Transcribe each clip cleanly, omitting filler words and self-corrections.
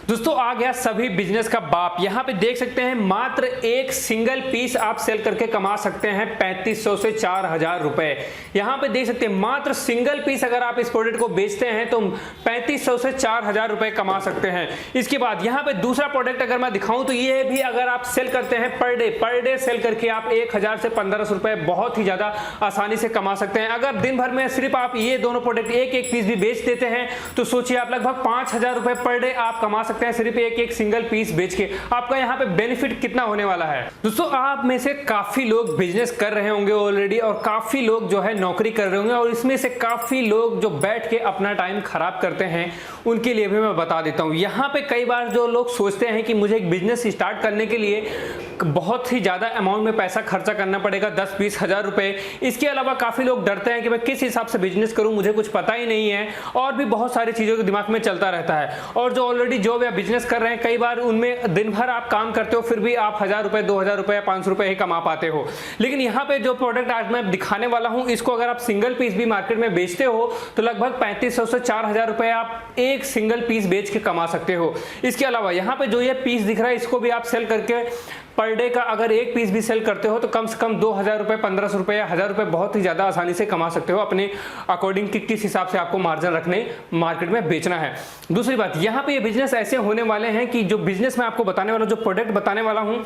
दोस्तों आ गया सभी बिजनेस का बाप। यहाँ पे देख सकते हैं मात्र एक सिंगल पीस आप सेल करके कमा सकते हैं 3500 से 4000 रुपए। यहाँ पे देख सकते हैं मात्र सिंगल पीस अगर आप इस प्रोडक्ट को बेचते हैं तो 3500 से 4000 रुपए कमा सकते हैं। इसके बाद यहाँ पे दूसरा प्रोडक्ट अगर मैं दिखाऊं तो ये भी अगर आप सेल करते हैं पर डे सेल करके आप 1000 से 1500 रुपए बहुत ही ज्यादा आसानी से कमा सकते हैं। अगर दिन भर में सिर्फ आप ये दोनों प्रोडक्ट एक एक पीस भी बेच देते हैं तो सोचिए आप लगभग 5000 रुपए पर डे आप कमा सकते हैं सिर्फ एक एक सिंगल पीस बेच के। आपका यहाँ पे बेनिफिट कितना होने वाला है दोस्तों, आप में से काफी लोग बिजनेस कर रहे होंगे ऑलरेडी और काफी लोग जो है नौकरी कर रहे होंगे और इसमें से काफी लोग जो बैठ के अपना टाइम खराब करते हैं उनके लिए भी मैं बता देता हूं। यहाँ पे कई बार जो लोग सोचते हैं कि मुझे एक बिजनेस स्टार्ट करने के लिए बहुत ही ज्यादा अमाउंट में पैसा खर्चा करना पड़ेगा 10-20 हजार रुपए। इसके अलावा काफी लोग डरते हैं कि मैं किस हिसाब से बिजनेस करूं, मुझे कुछ पता ही नहीं है और भी बहुत सारी चीजों के दिमाग में चलता रहता है। और जो ऑलरेडी जॉब या बिजनेस कर रहे हैं कई बार उनमें दिन भर आप काम करते हो फिर भी आप 1000 रुपए 2000 रुपए या 500 रुपए ही कमा पाते हो। लेकिन यहाँ पे जो प्रोडक्ट आज मैं दिखाने वाला हूं इसको अगर आप सिंगल पीस भी मार्केट में बेचते हो तो लगभग 3500 से 4000 रुपए आप एक सिंगल पीस बेच के कमा सकते हो। इसके अलावा यहाँ पे जो ये पीस दिख रहा है इसको भी आप सेल करके पर डे का अगर एक पीस भी सेल करते हो तो कम से कम 2000 रुपए 1500 रुपए या 1000 रुपए बहुत ही ज्यादा आसानी से कमा सकते हो अपने अकॉर्डिंग कि किस हिसाब से आपको मार्जिन रखने मार्केट में बेचना है। दूसरी बात यहाँ पे ये बिजनेस ऐसे होने वाले हैं कि जो बिजनेस मैं आपको बताने वाला, जो प्रोडक्ट बताने वाला हूँ,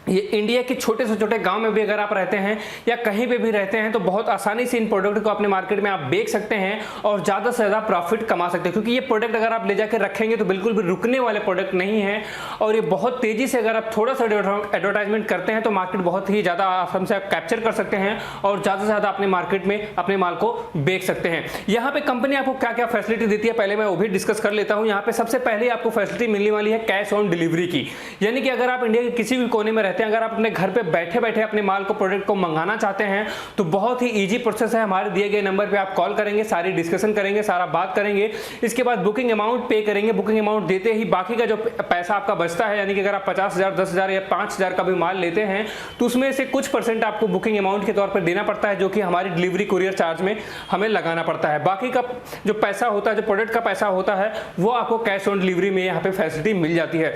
ये इंडिया के छोटे से छोटे गांव में भी अगर आप रहते हैं या कहीं पे भी रहते हैं तो बहुत आसानी से इन प्रोडक्ट को अपने मार्केट में आप बेच सकते हैं और ज़्यादा से ज़्यादा प्रॉफिट कमा सकते हैं। क्योंकि ये प्रोडक्ट अगर आप ले जाकर रखेंगे तो बिल्कुल भी रुकने वाले प्रोडक्ट नहीं है और ये बहुत तेज़ी से अगर आप थोड़ा सा एडवर्टाइजमेंट करते हैं तो मार्केट बहुत ही ज़्यादा आसानी से आप कैप्चर कर सकते हैं और ज़्यादा से ज़्यादा अपने मार्केट में अपने माल को बेच सकते हैं। यहाँ पे कंपनी आपको क्या क्या फैसिलिटी देती है पहले मैं वो भी डिस्कस कर लेता हूँ। यहाँ पे सबसे पहले आपको फैसिलिटी मिलने वाली है कैश ऑन डिलीवरी की, यानी कि अगर आप इंडिया के किसी भी कोने में रहते हैं, अगर आप अपने घर पे बैठे बैठे अपने माल को प्रोडक्ट को मंगाना चाहते हैं तो बहुत ही इजी प्रोसेस है। हमारे दिए गए नंबर पे आप कॉल करेंगे, सारी डिस्कशन करेंगे, सारा बात करेंगे, इसके बाद बुकिंग अमाउंट पे करेंगे। बुकिंग अमाउंट देते ही बाकी का जो पैसा आपका बचता है, यानी कि अगर आप 50,000 10,000 या 5,000 का भी माल लेते हैं तो उसमें से कुछ परसेंट आपको बुकिंग अमाउंट के तौर पर देना पड़ता है जो कि हमारी डिलीवरी कुरियर चार्ज में हमें लगाना पड़ता है। बाकी का जो पैसा होता है, जो प्रोडक्ट का पैसा होता है, वो आपको कैश ऑन डिलीवरी में यहाँ पे फैसिलिटी मिल जाती है।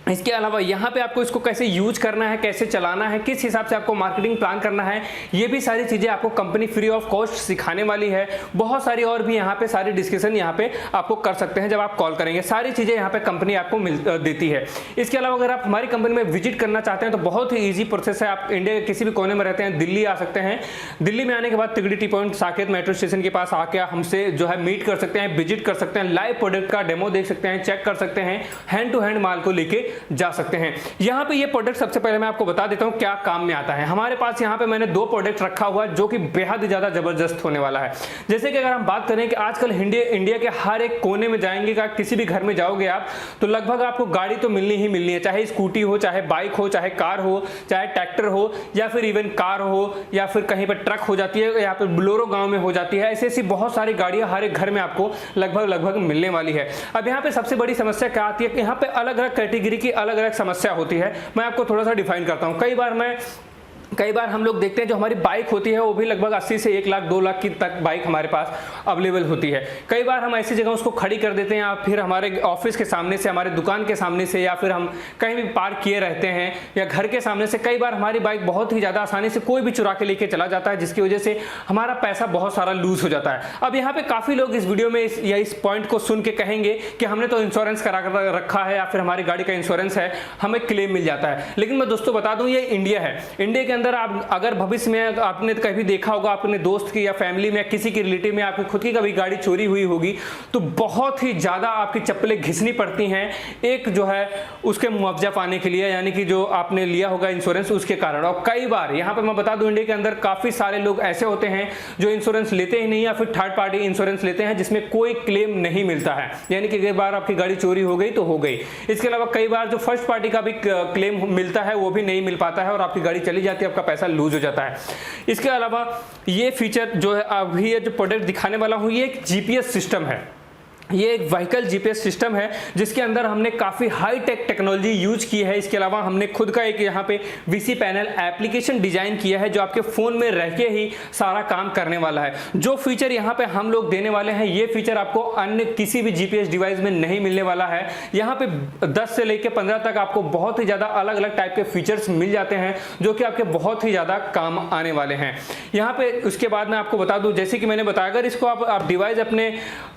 इसके अलावा यहाँ पे आपको इसको कैसे यूज करना है, कैसे चलाना है, किस हिसाब से आपको मार्केटिंग प्लान करना है, ये भी सारी चीजें आपको कंपनी फ्री ऑफ कॉस्ट सिखाने वाली है। बहुत सारी और भी यहाँ पे सारी डिस्कशन यहाँ पे आपको कर सकते हैं जब आप कॉल करेंगे, सारी चीजें यहाँ पे कंपनी आपको देती है। इसके अलावा अगर आप हमारी कंपनी में विजिट करना चाहते हैं तो बहुत ही ईजी प्रोसेस है। आप इंडिया के किसी भी कोने में रहते हैं, दिल्ली आ सकते हैं, दिल्ली में आने के बाद Tigri T point Saket metro station के पास आके हमसे जो है मीट कर सकते हैं, विजिट कर सकते हैं, लाइव प्रोडक्ट का डेमो देख सकते हैं, चेक कर सकते हैं, हैंड टू हैंड माल को लेके जा सकते हैं। यहाँ पे ये प्रोडक्ट सबसे पहले मैं आपको बता देता हूँ क्या काम में आता है। हमारे पास यहाँ पे मैंने दो प्रोडक्ट रखा हुआ है जो कि बेहद ज्यादा जबरदस्त होने वाला है। जैसे कि अगर हम बात करें कि आजकल इंडिया के हर एक कोने में जाएंगे, किसी भी घर में जाओगे आप तो लगभग आपको गाड़ी तो मिलनी ही मिलनी है, चाहे स्कूटी हो, चाहे बाइक हो, चाहे कार हो, चाहे ट्रैक्टर हो या फिर इवन कार हो या फिर कहीं पर ट्रक हो जाती है या फिर बोलेरो गाँव में हो जाती है। ऐसी बहुत सारी गाड़ियां हर एक घर में आपको लगभग मिलने वाली है। अब यहाँ पे सबसे बड़ी समस्या क्या आती है कि यहाँ पे अलग अलग कैटेगरी की अलग अलग समस्या होती है। मैं आपको थोड़ा सा डिफाइन करता हूं। कई बार हम लोग देखते हैं जो हमारी बाइक होती है वो भी लगभग 80 से 1 लाख 2 लाख की तक बाइक हमारे पास अवेलेबल होती है। कई बार हम ऐसी जगह उसको खड़ी कर देते हैं या फिर हमारे ऑफिस के सामने से, हमारे दुकान के सामने से या फिर हम कहीं भी पार्क किए रहते हैं या घर के सामने से कई बार हमारी बाइक बहुत ही ज़्यादा आसानी से कोई भी चुरा के लेके चला जाता है, जिसकी वजह से हमारा पैसा बहुत सारा लूज हो जाता है। अब यहाँ पे काफ़ी लोग इस वीडियो में इस पॉइंट को सुन के कहेंगे कि हमने तो इंश्योरेंस करा कर रखा है या फिर हमारी गाड़ी का इंश्योरेंस है, हमें क्लेम मिल जाता है। लेकिन मैं दोस्तों बता दूं ये इंडिया है। इंडिया के अंदर आप अगर भविष्य में आपने कभी देखा होगा अपने दोस्त की या फैमिली में या किसी के रिलेटिव में आपकी खुद की कभी गाड़ी चोरी हुई होगी तो बहुत ही ज्यादा आपकी चप्पलें घिसनी पड़ती हैं एक जो है उसके मुआवजा पाने के लिए, यानी कि जो आपने लिया होगा इंश्योरेंस उसके कारण। और कई बार यहाँ पे मैं बता दूं इंडिया के अंदर काफी सारे लोग ऐसे होते हैं जो इंश्योरेंस लेते ही नहीं या फिर थर्ड पार्टी इंश्योरेंस लेते हैं जिसमें कोई क्लेम नहीं मिलता है, यानी कि कई बार आपकी गाड़ी चोरी हो गई तो हो गई। इसके अलावा कई बार जो फर्स्ट पार्टी का भी क्लेम मिलता है वो भी नहीं मिल पाता है और आपकी गाड़ी चली जाती है, आपका पैसा लूज हो जाता है। इसके अलावा ये फीचर जो है अभी ये जो प्रोडक्ट दिखाने वाला हूं ये एक जीपीएस सिस्टम है। ये एक व्हीकल जीपीएस सिस्टम है जिसके अंदर हमने काफ़ी हाई टेक टेक्नोलॉजी यूज की है। इसके अलावा हमने खुद का एक यहाँ पे वीसी पैनल एप्लीकेशन डिजाइन किया है जो आपके फ़ोन में रह के ही सारा काम करने वाला है। जो फीचर यहाँ पे हम लोग देने वाले हैं ये फीचर आपको अन्य किसी भी जीपीएस डिवाइस में नहीं मिलने वाला है। यहाँ पे 10 से लेकर 15 तक आपको बहुत ही ज़्यादा अलग अलग टाइप के फीचर्स मिल जाते हैं जो कि आपके बहुत ही ज़्यादा काम आने वाले हैं। यहाँ पे उसके बाद मैं आपको बता दूँ, जैसे कि मैंने बताया, अगर इसको आप डिवाइस अपने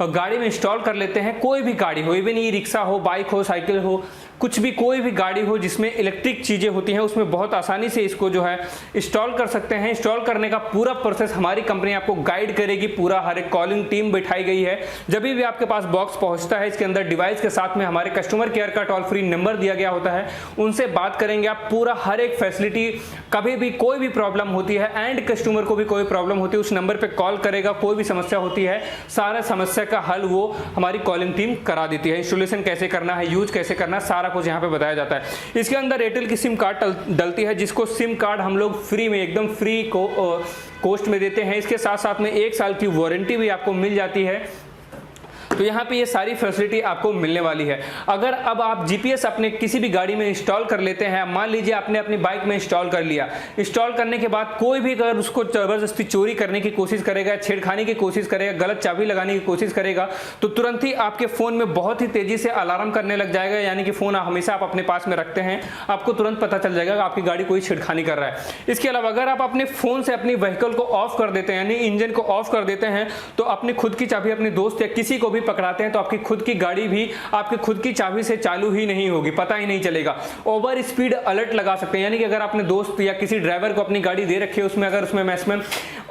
गाड़ी में इंस्टॉल कर लेते हैं, कोई भी गाड़ी हो, इवन ई रिक्शा हो, बाइक हो, साइकिल हो, कुछ भी कोई भी गाड़ी हो जिसमें इलेक्ट्रिक चीज़ें होती हैं, उसमें बहुत आसानी से इसको जो है इंस्टॉल कर सकते हैं। इंस्टॉल करने का पूरा प्रोसेस हमारी कंपनी आपको गाइड करेगी, पूरा हर एक कॉलिंग टीम बैठाई गई है। जब भी आपके पास बॉक्स पहुंचता है, इसके अंदर डिवाइस के साथ में हमारे कस्टमर केयर का टोल फ्री नंबर दिया गया होता है, उनसे बात करेंगे आप, पूरा हर एक फैसिलिटी, कभी भी कोई भी प्रॉब्लम होती है, एंड कस्टमर को भी कोई प्रॉब्लम होती है, उस नंबर पर कॉल करेगा, कोई भी समस्या होती है, सारा समस्या का हल वो हमारी कॉलिंग टीम करा देती है। इंस्टॉलेशन कैसे करना है, यूज कैसे करना है, सारा कुछ यहाँ पे बताया जाता है। इसके अंदर एयरटेल की सिम कार्ड डलती है, जिसको सिम कार्ड हम लोग फ्री में, एकदम फ्री कॉस्ट में देते हैं। इसके साथ साथ में 1 साल की वारंटी भी आपको मिल जाती है। तो यहाँ पे ये सारी फैसिलिटी आपको मिलने वाली है। अगर अब आप जीपीएस अपने किसी भी गाड़ी में इंस्टॉल कर लेते हैं, मान लीजिए आपने अपनी बाइक में इंस्टॉल कर लिया, इंस्टॉल करने के बाद कोई भी अगर उसको जबरदस्ती चोरी करने की कोशिश करेगा, छेड़खानी की कोशिश करेगा, गलत चाबी लगाने की कोशिश करेगा, तो तुरंत ही आपके फ़ोन में बहुत ही तेज़ी से अलार्म करने लग जाएगा। यानी कि फ़ोन हमेशा आप अपने पास में रखते हैं, आपको तुरंत पता चल जाएगा कि आपकी गाड़ी कोई छेड़खानी कर रहा है। इसके अलावा अगर आप अपने फ़ोन से अपनी व्हीकल को ऑफ कर देते हैं, यानी इंजन को ऑफ कर देते हैं, तो अपनी खुद की चाबी अपने दोस्त या किसी को भी पकड़ाते हैं तो आपकी खुद की गाड़ी भी आपकी खुद की चाबी से चालू ही नहीं होगी, पता ही नहीं चलेगा। ओवर स्पीड अलर्ट लगा सकते हैं, यानी कि अगर आपने दोस्त या किसी ड्राइवर को अपनी गाड़ी दे रखी है, उसमें अगर उसमें मैक्सिमम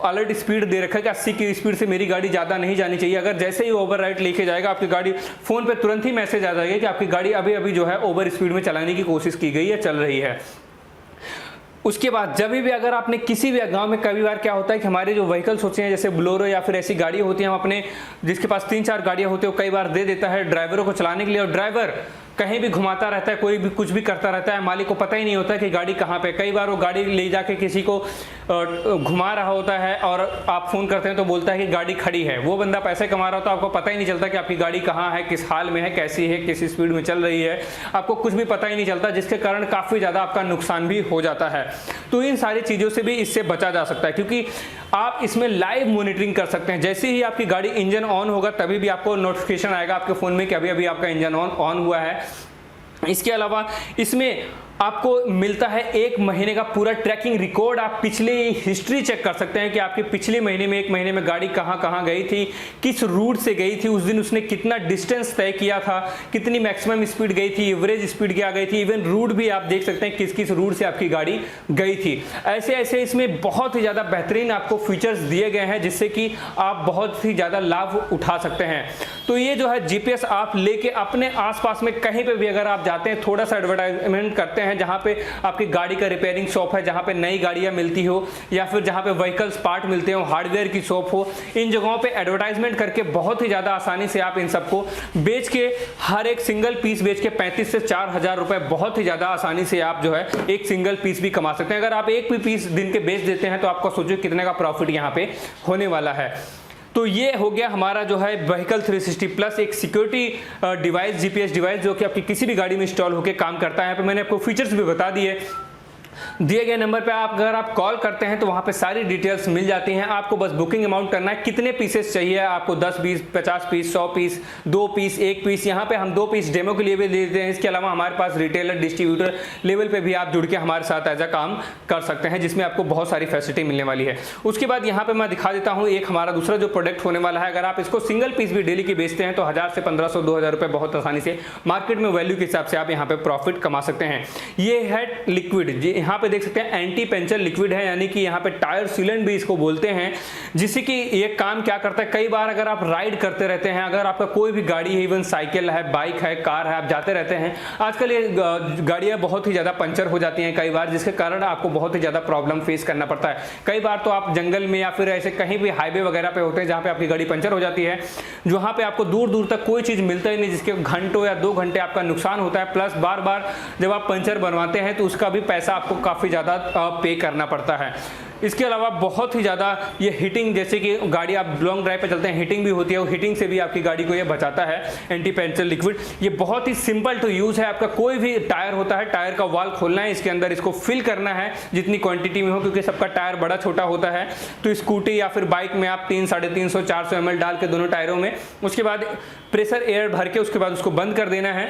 अलर्ट स्पीड दे रखा है कि 80 की स्पीड से मेरी गाड़ी ज़्यादा नहीं जानी चाहिए, अगर जैसे ही ओवर राइट लेके जाएगा आपकी गाड़ी, फोन पे तुरंत ही मैसेज आ जाएगा कि आपकी गाड़ी अभी अभी जो है ओवर स्पीड में चलाने की कोशिश की गई है, चल रही है। उसके बाद जब भी अगर आपने किसी भी गांव में, कई बार क्या होता है कि हमारे जो व्हीकल्स होते हैं जैसे बोलेरो या फिर ऐसी गाड़ी होती हैं, हम अपने जिसके पास 3-4 गाड़ियां होती है, कई बार दे देता है ड्राइवरों को चलाने के लिए, और ड्राइवर कहीं भी घुमाता रहता है, कोई भी कुछ भी करता रहता है, मालिक को पता ही नहीं होता कि गाड़ी कहाँ पे। कई बार वो गाड़ी ले जाके किसी को घुमा रहा होता है और आप फ़ोन करते हैं तो बोलता है कि गाड़ी खड़ी है, वो बंदा पैसे कमा रहा होता है, आपको पता ही नहीं चलता कि आपकी गाड़ी कहाँ है, किस हाल में है, कैसी है, किस स्पीड में चल रही है, आपको कुछ भी पता ही नहीं चलता, जिसके कारण काफ़ी ज़्यादा आपका नुकसान भी हो जाता है। तो इन सारी चीज़ों से भी इससे बचा जा सकता है, क्योंकि आप इसमें लाइव मॉनिटरिंग कर सकते हैं। जैसे ही आपकी गाड़ी इंजन ऑन होगा तभी भी आपको नोटिफिकेशन आएगा आपके फ़ोन में कि अभी अभी आपका इंजन ऑन हुआ है। इसके अलावा इसमें आपको मिलता है 1 महीने का पूरा ट्रैकिंग रिकॉर्ड। आप पिछली हिस्ट्री चेक कर सकते हैं कि आपके पिछले महीने में, 1 महीने में गाड़ी कहाँ कहाँ गई थी, किस रूट से गई थी, उस दिन उसने कितना डिस्टेंस तय किया था, कितनी मैक्सिमम स्पीड गई थी, एवरेज स्पीड क्या गई थी, इवन रूट भी आप देख सकते हैं किस किस रूट से आपकी गाड़ी गई थी। ऐसे ऐसे इसमें बहुत ही ज़्यादा बेहतरीन आपको फीचर्स दिए गए हैं जिससे कि आप बहुत ही ज़्यादा लाभ उठा सकते हैं। तो ये जो है जीपीएस आप लेके अपने आसपास में कहीं पे भी अगर आप जाते हैं, थोड़ा सा एडवर्टाइजमेंट करते हैं, जहां पे आपकी गाड़ी का रिपेयरिंग शॉप है, जहां पे नई गाड़ियां मिलती हो, या फिर जहां पे व्हीकल्स पार्ट मिलते हो, हार्डवेयर की शॉप हो, इन जगहों पे एडवर्टाइजमेंट करके बहुत ही ज्यादा आसानी से आप इन सबको बेच के, हर एक सिंगल पीस बेच के 35 से 4,000 रुपए बहुत ही ज्यादा आसानी से आप जो है एक सिंगल पीस भी कमा सकते हैं। अगर आप एक भी पीस दिन के बेच देते हैं तो आपको सोचो कितने का प्रॉफिट यहाँ पे होने वाला है। तो ये हो गया हमारा जो है व्हीकल 360 प्लस, एक सिक्योरिटी डिवाइस, जीपीएस डिवाइस जो कि आपकी किसी भी गाड़ी में इंस्टॉल होकर काम करता है। यहाँ पे मैंने आपको फीचर्स भी बता दिए। दिए गए नंबर पे अगर आप कॉल करते हैं तो वहां पे सारी डिटेल्स मिल जाती हैं। आपको बस बुकिंग अमाउंट करना है, कितने पीसेस चाहिए आपको, 10 piece, 50 piece, 100 piece, 2 piece, 1 piece. यहाँ पे हम 2 पीस डेमो के लिए भी देते हैं। इसके अलावा हमारे पास रिटेलर, डिस्ट्रीब्यूटर लेवल पे भी आप जुड़ के हमारे साथ एज अ काम कर सकते हैं, जिसमें आपको बहुत सारी फैसिलिटी मिलने वाली है। उसके बाद यहाँ पे मैं दिखा देता हूँ एक हमारा दूसरा जो प्रोडक्ट होने वाला है। अगर आप इसको सिंगल पीस भी डेली की बेचते हैं तो 1000 से 1500, 2000 रुपए बहुत आसानी से मार्केट में वैल्यू के हिसाब से आप यहाँ पे प्रॉफिट कमा सकते हैं। ये है लिक्विड, यहाँ पे देख सकते हैं एंटी पंचर लिक्विड है, यानी कि यहाँ पे टायर सीलेंट भी इसको बोलते हैं, जिससे कि ये काम क्या करता है, कई बार अगर आप राइड करते रहते हैं, अगर आपका कोई भी गाड़ी है, इवन साइकिल है, बाइक है, कार है, आप जाते रहते हैं, आजकल ये गाड़ियां बहुत ही ज़्यादा पंचर हो जाती हैं कई बार, जिसके कारण आपको बहुत ही ज़्यादा प्रॉब्लम फेस करना पड़ता है। कई बार तो आप जंगल में या फिर ऐसे कहीं भी हाईवे वगैरह पे होते हैं जहाँ पे आपकी गाड़ी पंचर हो जाती है, जहाँ पे आपको दूर दूर तक कोई चीज़ मिलता ही नहीं, जिसके घंटों या 2 घंटे आपका नुकसान होता है, प्लस बार बार जब आप पंचर बनवाते हैं तो उसका भी पैसा आपको आपको काफ़ी ज़्यादा पे करना पड़ता है। इसके अलावा बहुत ही ज़्यादा ये हीटिंग, जैसे कि गाड़ी आप लॉन्ग ड्राइव पे चलते हैं, हीटिंग भी होती है, वो हीटिंग से भी आपकी गाड़ी को ये बचाता है एंटी पंचर लिक्विड। ये बहुत ही सिंपल टू यूज़ है। आपका कोई भी टायर होता है, टायर का वाल खोलना है, इसके अंदर इसको फिल करना है जितनी क्वांटिटी में हो, क्योंकि सबका टायर बड़ा छोटा होता है। तो स्कूटी या फिर बाइक में आप 300, 350, 400 ml डाल के दोनों टायरों में, उसके बाद प्रेशर एयर भर के उसके बाद उसको बंद कर देना है।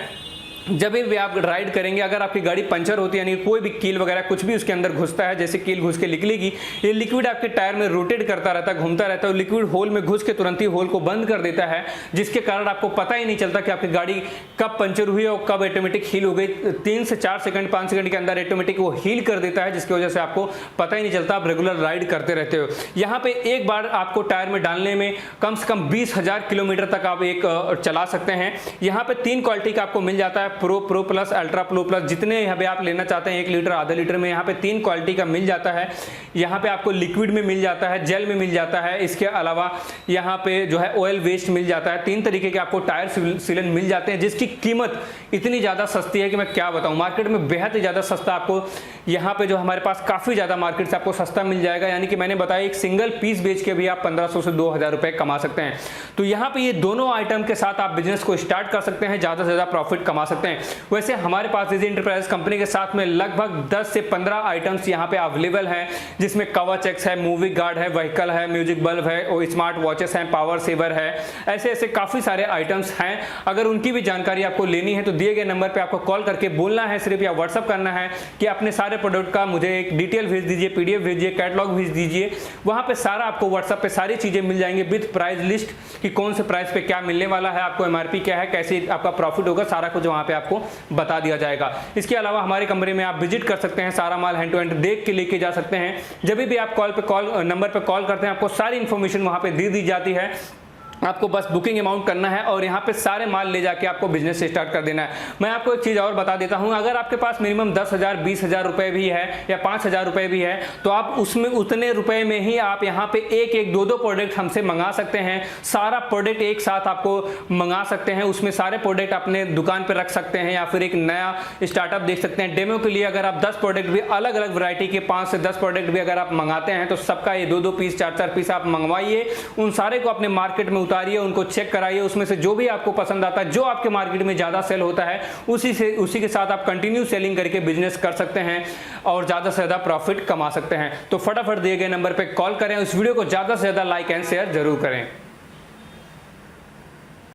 जब भी आप राइड करेंगे, अगर आपकी गाड़ी पंचर होती है, यानी कोई भी कील वगैरह कुछ भी उसके अंदर घुसता है, जैसे कील घुस के निकलेगी, ये लिक्विड आपके टायर में रोटेट करता रहता है, घूमता रहता है, लिक्विड होल में घुस के तुरंत ही होल को बंद कर देता है, जिसके कारण आपको पता ही नहीं चलता कि आपकी गाड़ी कब पंचर हुई और कब ऑटोमेटिक हील हो गई। 3 से 4 सेकंड 5 सेकंड के अंदर ऑटोमेटिक वो हील कर देता है, जिसकी वजह से आपको पता ही नहीं चलता, आप रेगुलर राइड करते रहते हो। यहाँ पे एक बार आपको टायर में डालने में कम से कम 20,000 किलोमीटर तक आप एक चला सकते हैं। यहाँ पे 3 क्वालिटी का आपको मिल जाता है, pro plus, ultra pro plus, जितने यहाँ पे आप लेना चाहते हैं 1 लीटर, आधा लीटर में, यहाँ पे 3 क्वालिटी का मिल जाता है। यहाँ पे आपको लिक्विड में मिल जाता है, जेल में मिल जाता है, इसके अलावा यहाँ पे जो है ऑयल वेस्ट मिल जाता है। 3 तरीके के आपको टायर सीलन मिल जाते हैं, जिसकी कीमत इतनी ज़्यादा सस्ती है कि मैं क्या बताऊँ। मार्केट में बेहद ही ज़्यादा सस्ता आपको यहाँ पे जो हमारे पास काफ़ी ज़्यादा मार्केट से आपको सस्ता मिल जाएगा। यानी कि मैंने बताया एक सिंगल पीस बेच के भी आप 1500 से 2000 रुपये कमा सकते हैं। तो यहाँ पे ये दोनों आइटम के साथ आप बिजनेस को स्टार्ट कर सकते हैं, ज़्यादा से ज़्यादा प्रॉफिट कमा सकते हैं। वैसे हमारे पास इजी एंटरप्राइज कंपनी के साथ में लगभग 10 से 15 आइटम्स यहाँ पे अवेलेबल हैं, जिसमें कवच एक्स है, मूवी गार्ड है, व्हीकल है, म्यूजिक बल्ब है, और स्मार्ट वॉचेस हैं, पावर सेवर है, ऐसे ऐसे काफ़ी सारे आइटम्स हैं। अगर उनकी भी जानकारी आपको लेनी है तो दिए गए नंबर पे आपको कॉल करके बोलना है सिर्फ, या व्हाट्सअप करना है कि अपने सारे प्रोडक्ट का मुझे एक डिटेल भेज दीजिए, पीडीएफ भेजिए, कैटलॉग भेज दीजिए। वहाँ पे सारा आपको व्हाट्सअप पे सारी चीज़ें मिल जाएंगी विद प्राइस लिस्ट कि कौन से प्राइस पे क्या मिलने वाला है, आपको एमआरपी क्या है, कैसे आपका प्रॉफिट होगा, सारा कुछ वहाँ पे आपको बता दिया जाएगा। इसके अलावा हमारी कंपनी में आप विजिट कर सकते हैं, सारा माल हैंड टू हैंड देख के लेके जा सकते हैं। जब भी आप नंबर पे कॉल करते हैं, आपको सारी इंफॉर्मेशन वहाँ पे दे दी जाती है। आपको बस बुकिंग अमाउंट करना है और यहाँ पे सारे माल ले जाके आपको बिजनेस से स्टार्ट कर देना है। मैं आपको एक चीज़ और बता देता हूँ, अगर आपके पास मिनिमम 10,000 20,000 रुपये भी है या 5,000 रुपये भी है, तो आप उसमें उतने रुपए में ही आप यहाँ पे एक एक दो प्रोडक्ट हमसे मंगा सकते हैं। सारा प्रोडक्ट एक साथ आपको मंगा सकते हैं, उसमें सारे प्रोडक्ट अपने दुकान पर रख सकते हैं, या फिर एक नया स्टार्टअप देख सकते हैं। डेमो के लिए अगर आप 10 प्रोडक्ट भी अलग अलग वैरायटी के 5 से 10 प्रोडक्ट भी अगर आप मंगाते हैं, तो सबका ये 2-2 पीस 4-4 पीस आप मंगवाइए, उन सारे को अपने मार्केट में उतारिए, उनको चेक कराइए, उसमें से जो भी आपको पसंद आता है, जो आपके मार्केट में ज्यादा सेल होता है, उसी के साथ आप कंटिन्यू सेलिंग करके बिजनेस कर सकते हैं और ज्यादा से ज्यादा प्रॉफिट कमा सकते हैं। तो फटाफट दिए गए नंबर पे कॉल करें, इस वीडियो को ज्यादा से ज्यादा लाइक एंड शेयर जरूर करें।